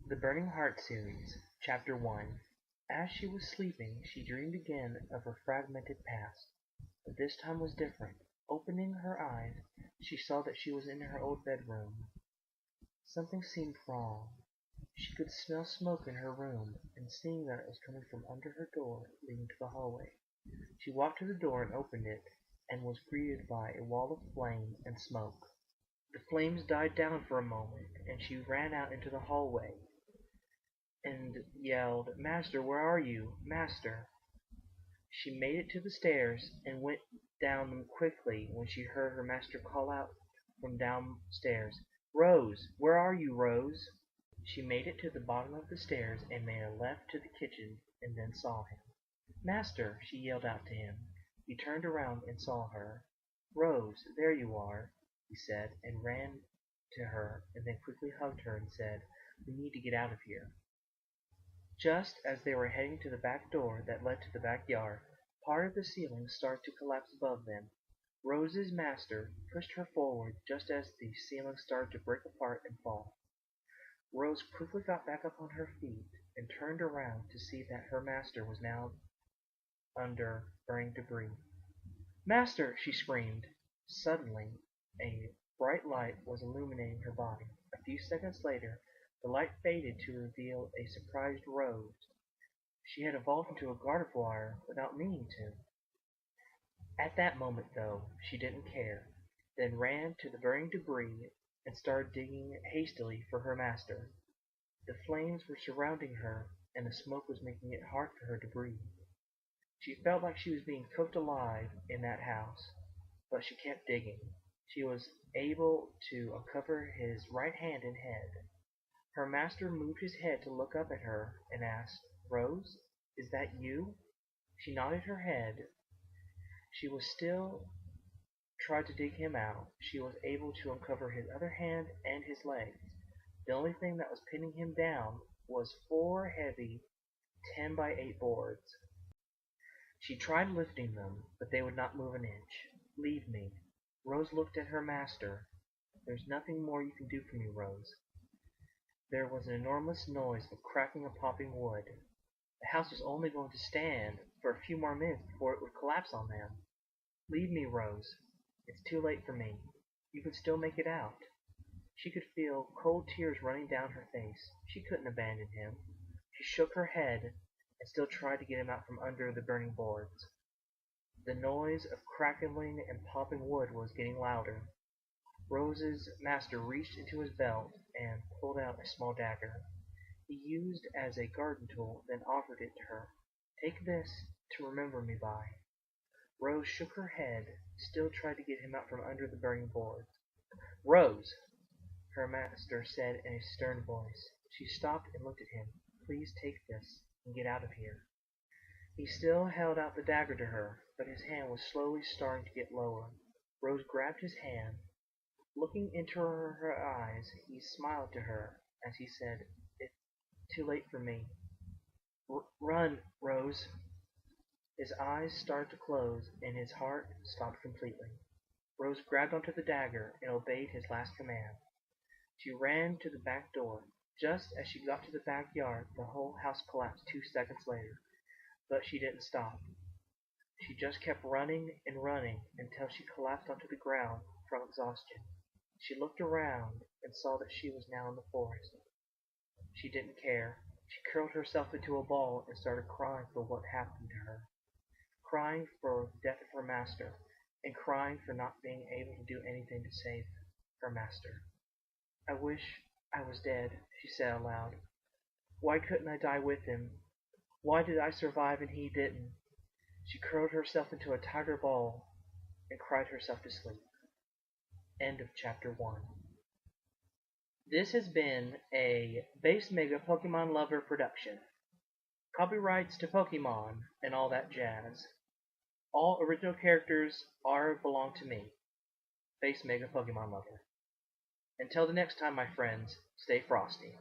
The Burning Heart Series, Chapter 1. As she was sleeping, she dreamed again of her fragmented past, but this time was different. Opening her eyes, she saw that she was in her old bedroom. Something seemed wrong. She could smell smoke in her room, and seeing that it was coming from under her door leading to the hallway, she walked to the door and opened it, and was greeted by a wall of flame and smoke. The flames died down for a moment, and she ran out into the hallway and yelled, "Master, where are you? Master!" She made it to the stairs and went down them quickly when she heard her master call out from downstairs, "Rose! Where are you, Rose?" She made it to the bottom of the stairs and made a left to the kitchen and then saw him. "Master!" she yelled out to him. He turned around and saw her. "Rose, there you are," he said, and ran to her and then quickly hugged her and said, "We need to get out of here." Just as they were heading to the back door that led to the backyard, part of the ceiling started to collapse above them. Rose's master pushed her forward just as the ceiling started to break apart and fall. Rose quickly got back up on her feet and turned around to see that her master was now under burning debris. "Master!" she screamed. Suddenly, a bright light was illuminating her body. A few seconds later, the light faded to reveal a surprised Rose. She had evolved into a Gardevoir without meaning to. At that moment, though, she didn't care, then ran to the burning debris and started digging hastily for her master. The flames were surrounding her, and the smoke was making it hard for her to breathe. She felt like she was being cooked alive in that house, but she kept digging. She was able to uncover his right hand and head. Her master moved his head to look up at her and asked, "Rose, is that you?" She nodded her head. She was still tried to dig him out. She was able to uncover his other hand and his legs. The only thing that was pinning him down was 4 heavy 10-by-8 boards. She tried lifting them, but they would not move an inch. "Leave me." Rose looked at her master. "There's nothing more you can do for me, Rose." There was an enormous noise of cracking and popping wood. The house was only going to stand for a few more minutes before it would collapse on them. "Leave me, Rose. It's too late for me. You can still make it out." She could feel cold tears running down her face. She couldn't abandon him. She shook her head and still tried to get him out from under the burning boards. The noise of crackling and popping wood was getting louder. Rose's master reached into his belt and pulled out a small dagger he used as a garden tool, then offered it to her. "Take this to remember me by." Rose shook her head, still tried to get him out from under the burning boards. "Rose!" her master said in a stern voice. She stopped and looked at him. "Please take this and get out of here." He still held out the dagger to her, but his hand was slowly starting to get lower. Rose grabbed his hand. Looking into her eyes, he smiled to her as he said, "It's too late for me. Run, Rose." His eyes started to close, and his heart stopped completely. Rose grabbed onto the dagger and obeyed his last command. She ran to the back door. Just as she got to the backyard, the whole house collapsed 2 seconds later. But she didn't stop. She just kept running and running until she collapsed onto the ground from exhaustion. She looked around and saw that she was now in the forest. She didn't care. She curled herself into a ball and started crying for what happened to her. Crying for the death of her master, and crying for not being able to do anything to save her master. "I wish I was dead," she said aloud. "Why couldn't I die with him? Why did I survive and he didn't?" She curled herself into a tighter ball and cried herself to sleep. End of Chapter 1. This has been a Bassmegapokemonlover production. Copyrights to Pokemon and all that jazz. All original characters belong to me, Bassmegapokemonlover. Until the next time, my friends, stay frosty.